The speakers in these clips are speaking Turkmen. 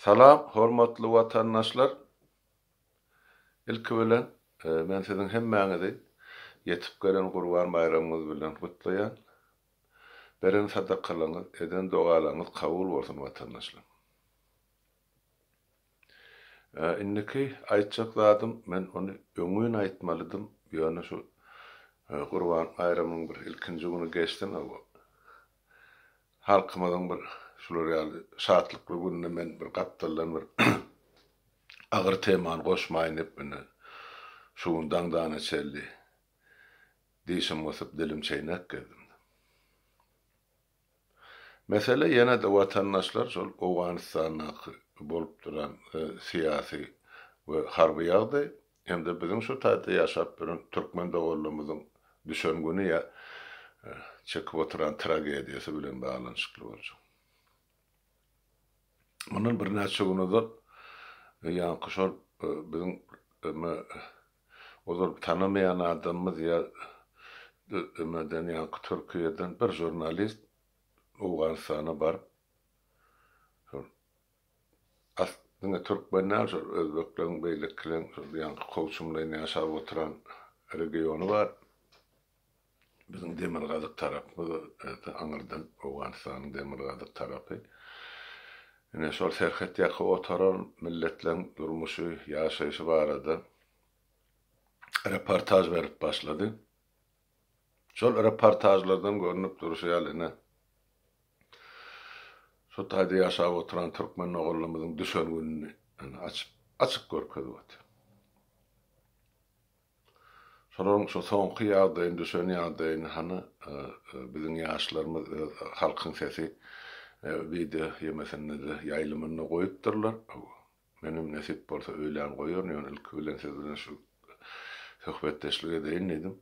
Salam, hormatly watandaşlar. İlki bilen men sizin hemmäňizi ýetip gelen Gurban bayramyňyz bilen gutlaýan. Beren sadakalaňyz, eden dogalaňyz kabul bolsun watandaşlar. Inniki aýtjak zadym, men onu öňüň aýtmalydym. Ýöne şu Gurban bayramynyň bir ilkinji güni geçdi. Halkymyzyň bir şular ýaly şatlykly gününe men bir gapdalan bir agyr temany goşmaýyn hep meni şuňdan dana çeldi. Diýişim gosup dilim çeýnek geldim. Mesele ýene de watandaşlar şol Awganistanda bolup duran siyasi we harby ýagdaý hem de bizim şu taýda ýaşap bilen türkmen dogurlarymyzyň düşengüni ýa çekip oturan tragediýasy bilen baglanyşykly bolýar. Munun bir näçe günidir ýa-ni şol bizim ozal tanımayan adamımız ya medeni Türkiye'den bir jurnalist Awganistan'a barıp aslında Türkmenler Özbeklerin beyliklerin yani koçumlayın yaşap oturan regionu var. Bizim Demirgazyk tarapı Aňyrdan Awganistan'ın Demirgazyk tarapı. Yine şol serhet ýaky oturan milletlerin durmuşy, ýaşaýşy barada reportaj berip başlady. Şol reportajlardan görünüp durýar ene. Şu taýda ýaşap oturan türkmen oğullarymyzyň düşengünini açyk görkezdi. Şonuň şu soňky ýagdaýyny, düşen ýagdaýyny hany biziň ýaşlarymyz halkyň sesi video ýemesinde de ýaýlymyny goýupdyrlar. Menim nesip bolsa öýlen goýar, ýöne ilki bilen sizden şu söhbetdeşlige edeyim dedim.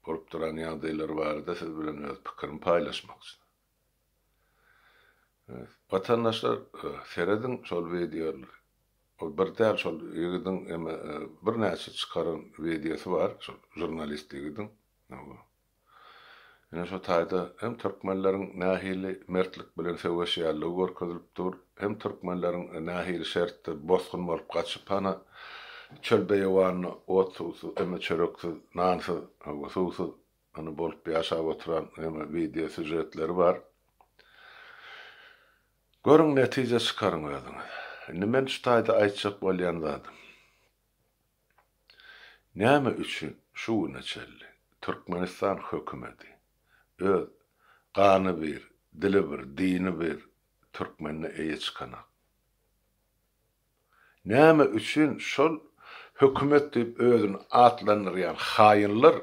Bolup duran ýagdaýlar barada siz bilen öz pikirimi paýlaşmak üçin. Watandaşlar seredin şol videolar. O bir däl şol ýigidin bir näçe çykaran videosy var, şol jurnalistligidin. Ýene şu taýda hem türkmenleriň nähili mertlik bilen söwüşýärligi görkezilip dur, hem türkmenleriň nähili şertde bosgun bolup gaçyp hana çölbeýewany otsusu, emme çöreksiz, nansyz, suwsuz any bolup ýaşap oturan video süjetleri var. Görüň netije çykaryň özüňiz. Men şu taýda aýtjak bolýan zat. Näme üçin şu näçelli Türkmenistan hökümeti öz gany bir, dili bir, dini bir türkmenne eýe çykanak. Näme üçin şol hökümet diýip özüni atlandyrýan haýynlar,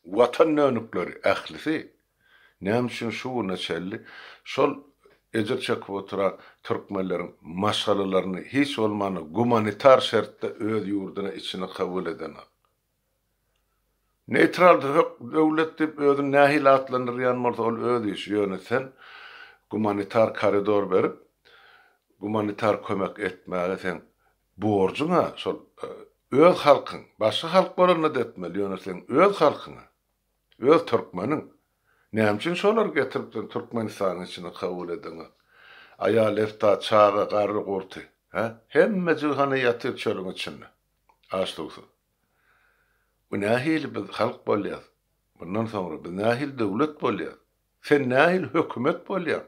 watan nönükleri ählisi, näme üçin şu näçelli şol ejir çekip oturan türkmenleriň maşgalalaryny hiç bolmany gumanitar şertde öz ýurduna içine kabul eden. Neutral döwlet diýip özüni nähil atlandyrýan bolsa ol öz iş ýöneten gumanitar koridor berip gumanitar kömek etmäge sen borjuňa şol öz halkyň, başga halk bolanyna etmeli ýönesen öz halkyňa, öz türkmeniň näme üçin şolar getirip Türkmenistanyň içine kabul eden. Aýal efta çağa garry gurty, hemme jyhany ýatyp çölüň içinde. Açdyksy. Bu nähil biz halk bolýar. Bundan soňra biz nähil döwlet bolýar. Sen nähil hökümet bolýar.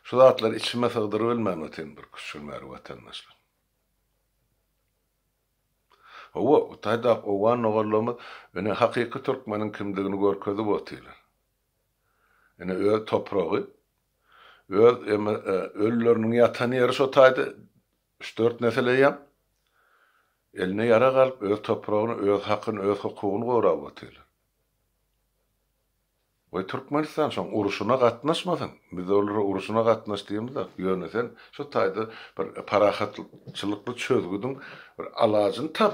Şu zatlar içime sygdyryp bilmän öten bir küçülmär watandaşlar. O taýda owan oğullarymyz ene hakyky türkmeniň kimdigini görkezip otylar. Ene öz topragy, öz ölleriniň ýatan ýeri şu taýda 3-4 nesel ýa eline ýara galyp öz topragyny, öz hakyny, öz hukugyny gorap otylar. O Türkmenistan şoň uruşuna gatnaşmasyn. Biz olara uruşuna gatnaşdýymyzda ýöne sen şu taýda bir parahatçylykly çözgüdüň bir alagyny tap.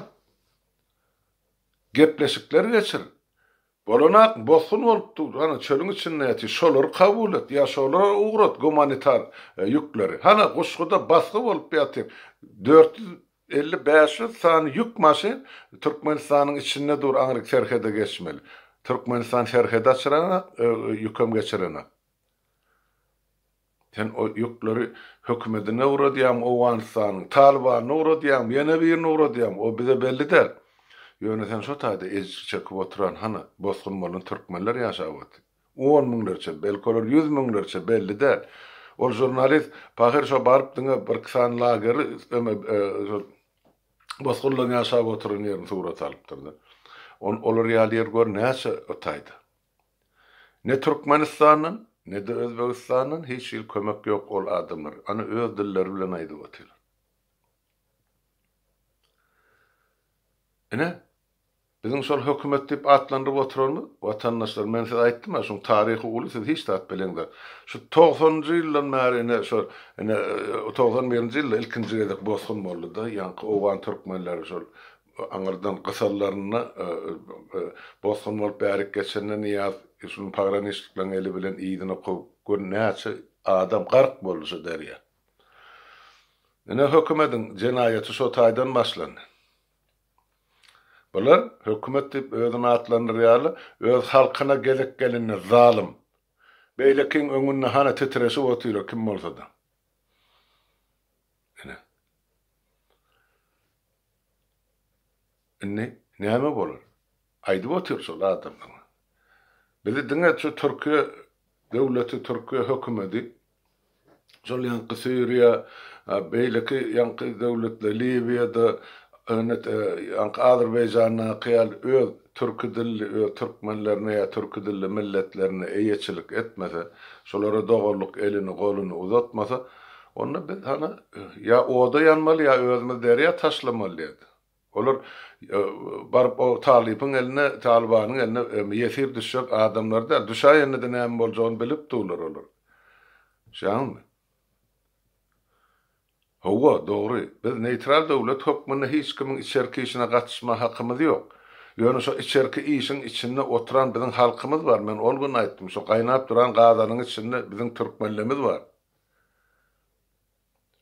Gepleşikler geçir. Bolanak bosgun bolup dur. Hani çölüň içinde ýaty şolary kabul et, ýa şolary ugrat gumanitar ýükleri. Hani guşguda basgy bolup ýatyp 450-500 sany ýük maşyn Türkmenistanyň içinde dur aňryk serhede geçmeli. Türkmenistan serhede açyrana ýükem geçirene. Sen o yükleri hükümetine uğradıyam, Oğanistan'ın, Taliban'a uğradıyam, yine birine uğradıyam. O bize belli der. Yöneten şu tayda ezçi çekip oturan hana bozkun molun Türkmenler yaşavat. 10 miňlerçe, belki 100 miňlerçe belli der. Ol jurnalist pahir şo barıp diňe bir kısan lageri bozkunlaryň yaşap oturan ýerini surat alypdyrdy. Olar ýaly ýer gör näçe otaydy. Ne Türkmenistanyň, ne de Özbegistanyň hiç ýyl kömek ýok ol adamlar. Ana öz dilleri bilen aýdyp otylar. Bizim şol hökümet dip atlandyp oturany watandaşlar men size aýtdym, şoň taryhy uly siz hiç de atbeleňler. Şu 90-njy ýyldan bäri şo 91-nji ýylda ilkinji gezek bozgun boldy da, ýa-ni Owan türkmenleri şol aňyrdan gysallaryna bozgun bolup bärik geçenden ýa şol pagranislikleň eli bilen ýygyny goýup gör näçe adam gark boldy şu derýa. Hökümetiň jenaýaty şo taýdan başlandy. Bular hökümet dip özüni atlandyrýarly, öz halkyna gelek gelinne zalim. Beýlekiň öňünde hana titresi otyr kim bolsa da. Näme bolar? Aýdyp otyr şol adamlar. Bizi diňe şu Türkiýe döwleti, Türkiýe hökümeti şol ýanky Suriýa, beýleki ýanky döwletler Libyada Azerbaycan'a kıyal öz Türk dilli, öz Türkmenlerine ya Türk dilli milletlerine eýeçilik etmese, şolara doğruluk elini golunu uzatmasa, onu biz hana ya oda yanmalı ya özümüz derya taşlamalıydı. Olur barıp o Talib'in eline, Taliban'ın eline yesir düşecek adamlar da düşa yerine de näme boljagyny bilip durlar olur. Şaňmy? Howa dogry. Biz neutral döwlet hökmüne hiç kimin içerki işine gatnaşma hakymyz ýok. Ýöne şo içerki işin içinde oturan bizim halkymyz var. Men ol gün aýtdym, şo gaýnap duran gazanyň içinde bizim türkmenlerimiz var.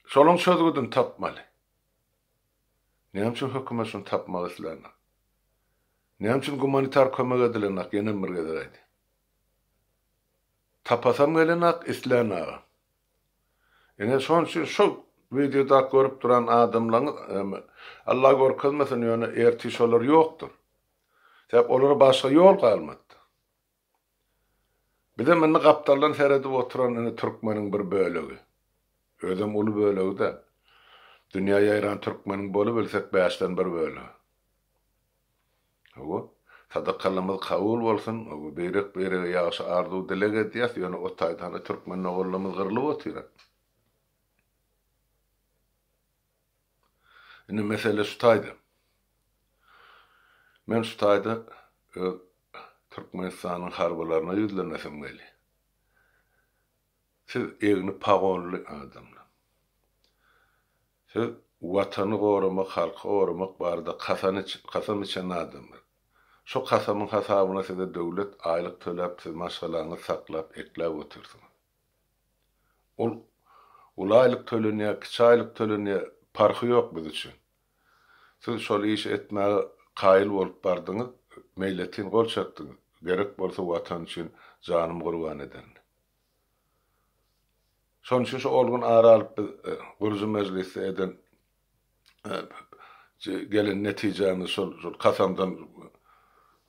Şolun sözüden tapmaly. Näme üçin hökümet şonu tapmaly islendi? Näme üçin humanitar kömek edilenak ýene bir gezerdi? Tapasam gelenak islendi. Ene şon şu videoda görüp duran adamlaryň Allah gorkazmasyn ýöne ertiş olar ýokdur. Sebäp olara başga ýol galmady. Bir de meni gapdarlan seredip oturan Türkmeniň bir bölegi. Özüm uly bölegi de. Dünýä ýaýran Türkmeniň bolup bilsek bäşden bir bölegi. Hawa sadakalymyz kabul bolsun, o beýrek ýaşy arzu dilek edýär, ýöne o taýdan Türkmen ogullarymyz gyrylyp otyrar. Mesele şu taýdy. Men şu taýda Türkmenistanyň harbalaryna ýüzlenmesem geli. Siz egni pagonly adamlar. Siz watany goramak, halky goramak barada kasam içen adamlar. Şu kasamyň hasabyna size döwlet aýlyk töläp, siz maşgalaňyzy saklap, eklep otursunuz. Ol aýlyk tölenýär, kiçi aýlyk tölenýär, parky ýok biz üçin. Siz şol iş etmäge qaýyl bolup bardyňyz, meýletin gol çakdyňyz. Gerek bolsa watan üçin janym gurban eden. Şoň üçin şu olgun aralyp gurulma meclisi eden gelen netijäni şol kasamdan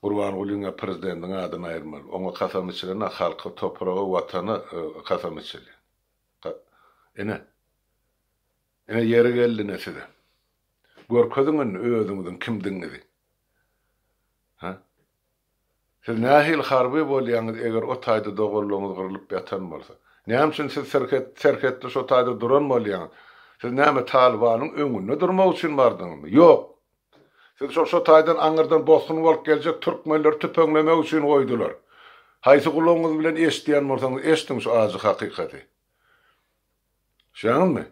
Gurban Gulyňa prezidentiň adyny aýyrmaly. Oňa kasam içilen halky, topragy, watany kasam içilen. Ene ýeri geldi neside. Görkezиňiň özüňiň kimdiňizi. Siz nähil harby bolýaňyz eger o taýda dogurlugyňyz gyrylyp ýatan bolsa. Näme üçin siz serhetli şo taýda duran bolýaňyz? Siz näme Talibanyň öňünde durmak üçin bardyňyzmy? Ýok. Siz şo taýdan aňyrdan bozgun bolup geljek türkmenler tüpeňlemek üçin goýdular. Haýsy gulagyňyz bilen eşitýän bolsaňyz eşitiň şu azy hakykaty. Şaňmy?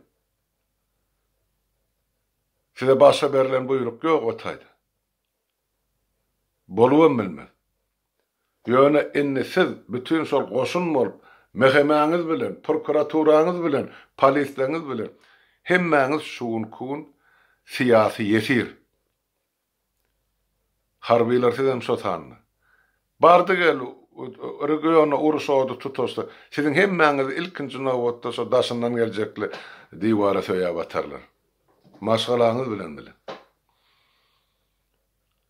Size başa berilen buyruk ýok o taýda. Bolubam bilmez. Ýöne inni siz bütün şol goşun bolup, mehemäňiz bilen, prokuraturaňyz bilen, polisleňiz bilen hemmäňiz şuun siyasi yesir. Harbiler sizem şo tanny. Bardy gel regiona urusoğdu tutosta. Sizin hemmeňiz ilkincine otda so daşyndan geljekli diwara söýä batarlar. Maşgalaňyz bilen bilen.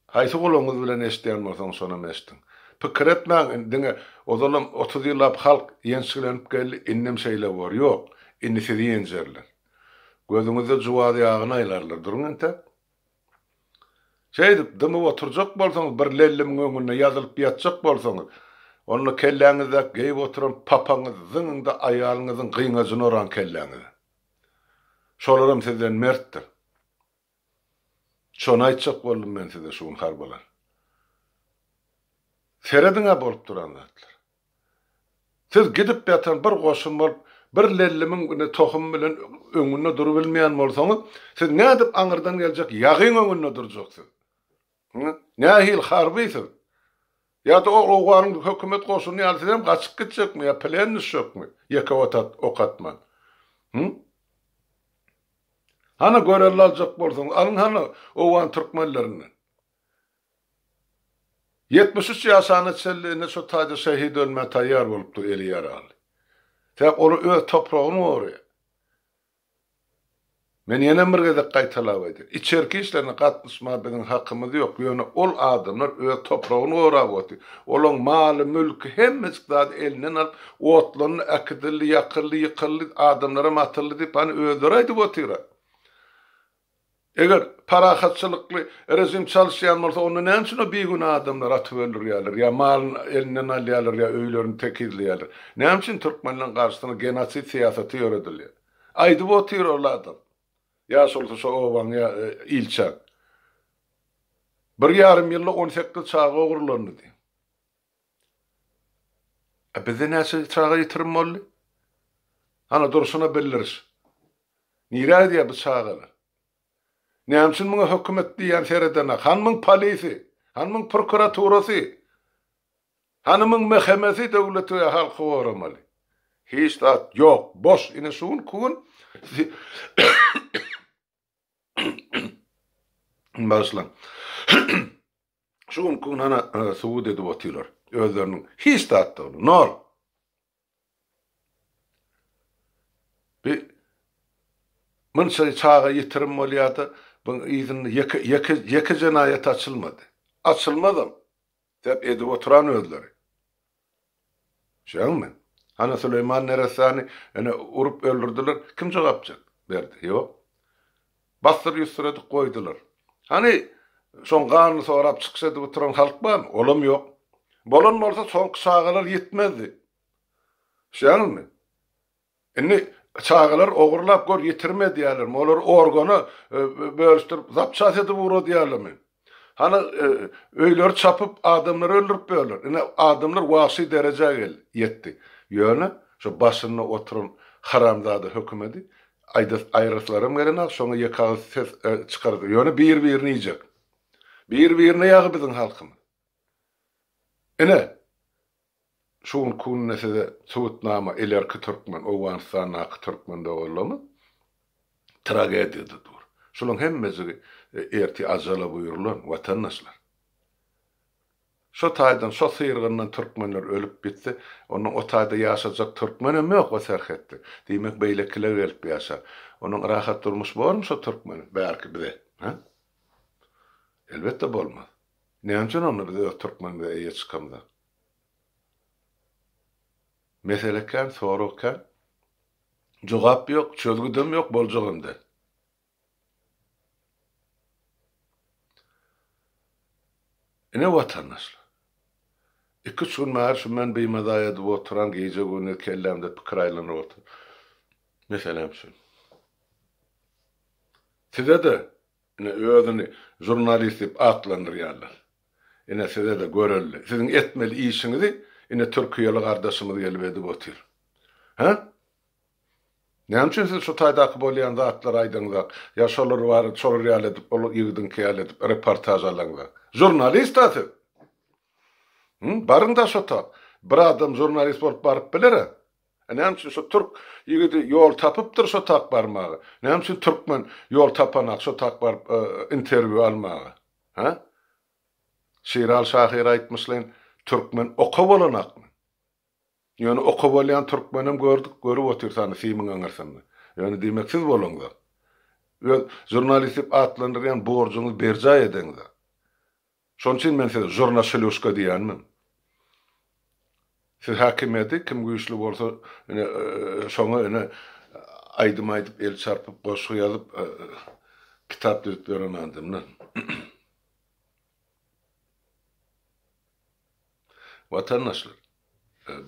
Haýsy golaňyz bilen eşdýän bolsaň şonu meşdiň. Pikir etmäň diňe odalam 30 ýyllap halk ýençilenip geldi, innem şeýle bar. Ýok, inni sizi ýenjerler. Gözüňizde juwady ýagyny aýlarlar. Duruň ente. Şeýdip dymy oturjak bolsaňyz, bir lellim öňüne ýazylyp ýatjak bolsaňyz, onu kelläňizde geýip oturan papaňyz zyňynda aýalyňyzyň gyňazyny oran kelläňiz. Şolaram sizden mertdir. Şonu aýtjak boldum men size şuň harbalar. Serediňe bolup duranlar. Siz gidip ýatan bir goşun bolup, bir lellimiň tohum bilen öňünde durup bilmeýän bolsaňyz, siz nädip aňyrdan geljek ýagyň öňünde durjaksy? Nähil harbysyz? Ya da oğlanın hökümet goşuny ýalsam gaçyp gitjekmi, ya planny şokmy? Ýeke okatman. Hana görelli aljak bolsaň, alın hana owan türkmenlerini. 73 ýaşany çelliğine şu taýda şehid ölme taýýar bolupdy eli ýaraly. Täp onu öz topragyny oraya. Men ýene bir gezek gaýtalap edip, içerki işlerine gatnaşma biziň hakkymyz ýok. Ýöne ol adamlar öz topragyny orap otdy. Olaň maly, mülki hemmesi zat elinden alyp, otlanyny akdylly, ýakylly, ýykylly adamlara matyldy diýip hani özleri aýdyp otyrar. Eger parahatçylykly rejim çalışýan bolsa, onu näme üçin o beýguna adamlar atyp öldürýärler, ýa mal elinden alýarlar, ýa öýlerini tekizleýärler. Näme üçin türkmenliň garşysyna genosit siýasaty ýöredilýär? Aýdyp otyrar adam. Ya solta so owan ya ilçak. 1,5 ýyllyk 18 çağa ogurlandy. Bizde näçe çağa ýitirmeli? Ana durşuna belliriz. Nire diýär bu çağalar? Näme üçin muňa hökümet diýen seredana, hanmyň polisi, hanmyň prokuraturasy, hanmyň mehkemesi döwleti we halky goramaly. Hiç zat ýok, boş ine şuň kun. Başlan. Şuň kun ana suwud edip otylar. Özleriniň hiç zat nol. Bir mınça çağa ýitirim bolýardy. Bu izin ýeke jenaýat açylmady. Açylmadym. Dep edip oturan özleri. Şeňmi? Ana Süleyman Neresani ene urup öldürdiler. Kim jogapjak berdi? Ýok. Bastyr ýüzsüredip goýdular. Hani şoň ganyny sorap çykşady oturan halk barmy? Olam ýok. Bolan bolsa soňky çağalar ýetmezdi. Şeňmi? Indi çağalar ogurlap gör ýetirmedi ýalar. Olar organy bölüşdirip zapçat edip urady ýalar. Hani öýler çapyp adamlary öldürip böler. Ine adamlar wagty derejege ýetdi. Ýöne şu başyna oturan haramzada hökümeti ayrıtlarım gelene şoňa ýekagy ses çykardy. Ýöne bir-birini ýyjak. Bir-birini ýagy biziň halkymyz. Ine şuň kunna size suwutnama elerki türkmen, Owganistan türkmen döwlemi tragediýadyr. Şonuň hemmesi erti ajala buyurulan watandaşlar. Şo taýdan, şo syrgyndan türkmenler ölüp bitdi. Onuň o taýda ýaşajak türkmenem ýok we serhetdi. Diýmek beýlekiler gelip ýaşar. Onuň rahat durmuş barmy şo türkmen? Belki bize, ha? Elbetde bolmaz. Näme üçin onu bize türkmen we eýe çykamda? Meselekan, sorakan, jogap ýok, çözgüdem ýok boljagynda. Ine watandaşlar. İki gün mär şu men beýmadaýa edip oturan gece güni kellemde pikir aýlanyp otur. Meselem şu. Size de ine özüni jurnalist dip atlandyrýarlar. Ine size de görelli. Siziň etmeli işiňizi ine Türkiýeli gardaşymyz gelip edip otur. Ha? Näme üçin siz şu taýdaky bolýan zatlar aýdyňyzda, ýa şolar bar, şolar ýaly edip, ol ýygdyň käýel edip, reportaj alaňyzda. Jurnalist aty. Barında şota. Bir adam jurnalist bolup baryp biler. Näme üçin şu türk ýigidi ýol tapypdyr şo tak barmagy. Näme üçin türkmen ýol tapanak şo tak baryp interwiu almagy. Ha? Şiral Şahir aýtmyşlar, Türkmen oka bolanakmy. Yani oka bolyan Türkmenim gördük, görüp otursan simin aňarsanda. Yani demeksiz bolanda. Ve jurnalistik atlandyrýan borjuňy berja edeňiz. Şoň üçin men size jurnalistçylyşka diýänmim. Siz hakimiyeti kim güýçli bolsa, şoňa aýdym el çarpyp goşgy ýazyp kitap düzüp beren adamlar. Vatandaşlar,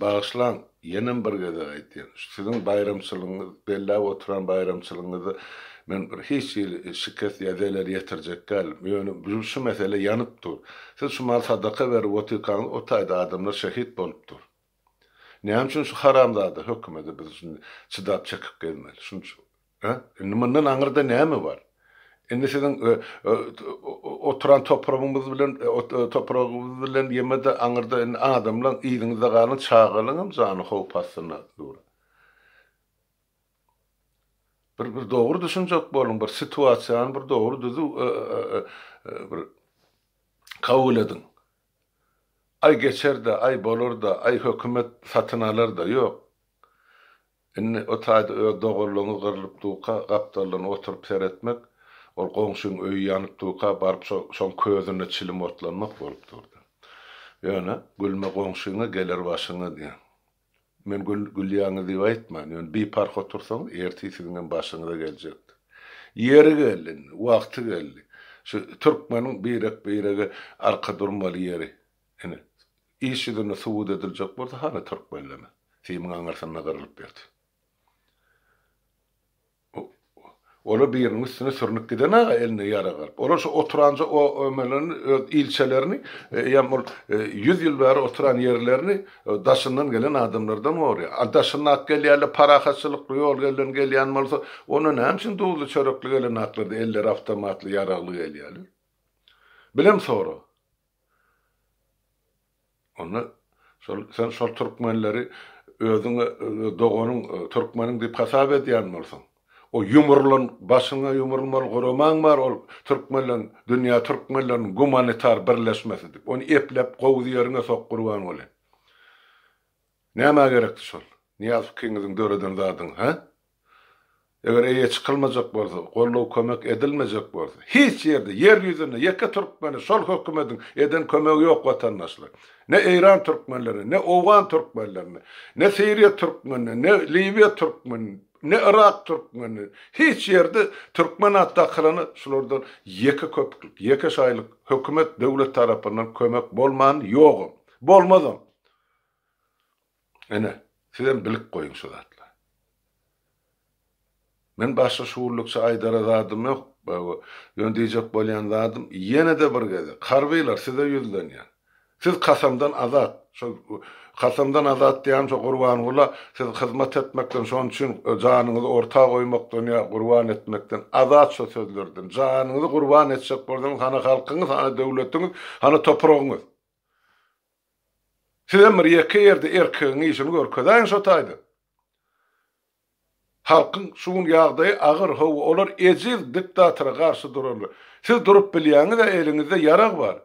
bağışlan, yenem bir gede aýtýan. Sizin bayramçylygyňyz, bellap oturan bayramçylygyňyzy men bir hiç şirket ýazylar ýetirjek gal. Ýöne şu mesele ýanyp dur. Siz şu mal sadaka berip oturkan o taýda adamlar şehit bolupdyr. Näme üçin şu haramzada hökümeti biz şunu çydap çykyp gelmeli. Şunçu. Mundan aňyrda näme bar? Indi sizin oturan toprağımız bilen yemede aňyrda adamlar ýygyňyzda galan çağalyňam jany howp astyna dur. Bir doğru düşünjek bolun, bir situasiýany bir doğru düzü bir kabul edin. Ay geçer de, ay bolur da, ay hökümet satın alır da, yok. Indi o taýda dogurluğunu gırılıp duka, gapdalyny oturup seretmek, ol goňşuň öýü ýanyp duka, barıp şoň közüne çilim otlanmak bolup durdy. Ýöne, gülme goňşuňa geler başyňa diýen. Men gülýäňi diýip aýtman, ýöne bir park otursaň, erti siziň başyňyza geljekdi. Ýeri geldi, wagty geldi. Şu Türkmeniň beýrek arka durmaly ýeri. Ene, işidini subut ediljek bolsa, hana Türkmenleme. Siziň aňarsyna gyrylyp berdi. Ola birinin üstüne sürünüp giden ağa eline yara garip. Ola şu oturanca o ömelerini, ilçelerini, 100 yıl beri oturan yerlerini daşından gelen adamlardan oraya. Daşından ak gelýärli parahaçılıklı yol gelýän bolsa, onu näme üçin dowlu çörekli gelen aklarda eller avtomatly yaragly gelýärler. Bilem sonra. Onu sen şol türkmenleri özüňe dogonuň türkmeniň diýip hasap edýän bolsaň. O yumurlan başyna yumurlmaly guramaň bar ol türkmenlen dünýä türkmenlerin humanitar birleşmesi dip. Onu eplep gowdy ýerine sokkurwan bolan. Näme gerekdi şol? Niýaz kiňiziň döreden zadyň, ha? Eger eýe çykylmajak bolsa, gollaw kömek edilmejek bolsa, hiç ýerde yer ýüzünde ýeke türkmeni şol hökümetiň eden kömegi ýok watandaşlar. Ne İran türkmenleri, ne Owgan türkmenleri, ne Syria türkmenleri, ne Libiýa türkmenleri, ne Irak türkmeni, hiç ýerde türkmen atdakylaryny şulardan ýeke köpük, ýeke şaýlyk hökümet döwlet tarapyndan kömek bolman ýok. Bolmady. Ene, sizem bilip goýun şu zatlar. Men başga şuurlukça aýdara zadym ýok. Ýön diýjek bolýan zadym ýene de bir gede. Karbylar size ýüzlenýär. Siz kasamdan azat. Kasamdan azat diýen şu gurban bola, siz hyzmat etmekden şoň üçin janyňyzy orta goýmakdan ýa gurban etmekden azat şu sözlerden janyňyzy gurban etjek bolsaňyz, hana halkyňyz, hana döwletiňiz, hana topragyňyz. Siz bir ýeke ýerde erkegiň işini görkezäň şu taýda. Halkyň şuň ýagdaýy agyr, olar ejil diktatora garşy durarlar. Siz durup bilýäňiz de eliňizde ýarag bar.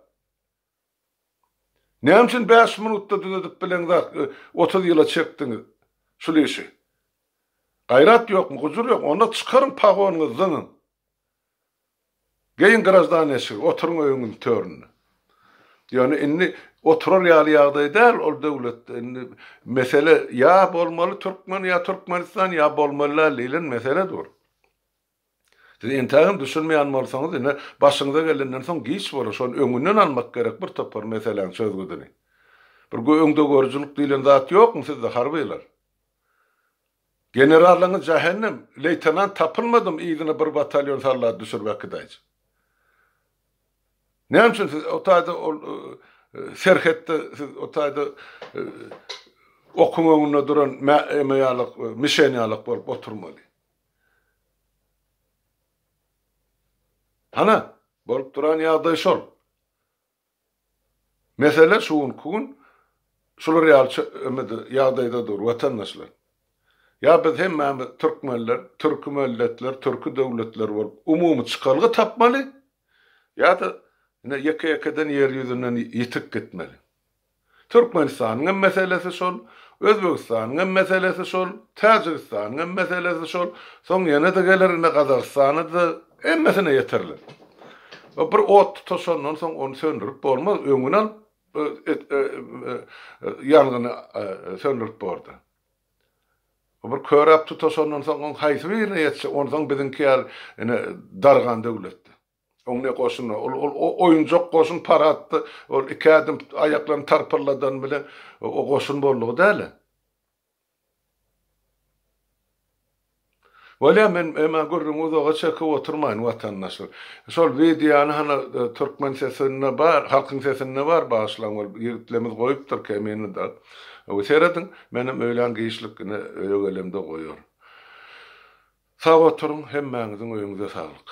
Näme üçin 5 minutda düzedip bileňiz, 30 ýyla çekdiňiz şu işi? Gaýrat ýokmy, huzur ýok, onda çykaryn pagonyňyzy. Geýin garażdan eşik, oturuň öýüňiň töründe. Ýani indi oturar ýaly ýagdaýda ol döwlet mesele ýa bolmaly Türkmen ýa Türkmenistan ýa bolmaly lilen mesele dur. Siz entagym düşünmeýän bolsaňyz, ine başyňyza gelenden soň giç bolar, şol öňünden almak gerek bir topar meselen sözgüdini. Bir öňde görjülük diýilen zat ýokmy sizde harbylar? Generallaryň jahennem, leytenant tapylmadym ýygyna bir batalyon sallat düşürmek gidaýjy. Näme üçin siz o taýda serhetde siz o taýda okumagyna duran meýalyk, mişenýalyk bolup oturmaly? Hana, bolup duran ýagdaý şol. Mesele şuň şular ýagdaýda dur, watandaşlar. Ya biz hemme türkmenler, türkü milletler, türkü döwletler bolup umumy çykalgy tapmaly. Ya da ýeke-ýekeden ýer ýüzünden ýitip gitmeli. Türkmenistanyň meselesi şol, Özbegistanyň meselesi şol, Täjikistanyň meselesi şol, soň ýene de gelerine Kazakstany da emmesine ýeterli. Bir ot tutuşandan soň onu söndürip bolmaz, öňünden ýangyny söndürip bordy. Bir körap tutuşandan soň on haýsy birine ýetse, ondan biziňki ýene dargan döwletdi. Oňa goşun, oýunjak goşun paratdy, ol iki adım aýaklaryny tarpyrladan bilen o goşun boldugy däl. Wala men görürüm ozaga çekiп oturmaýyn watandaşlar. Şol videony hana türkmen sesine bar, halkyň sesine bar başlaň bol ýertlemiz goýupdyr kemeni da. O seredin menim öýlen giýişlikini öýgelemde goýýar. Sag oturun, hemmäňiziň öýüňize saglyk.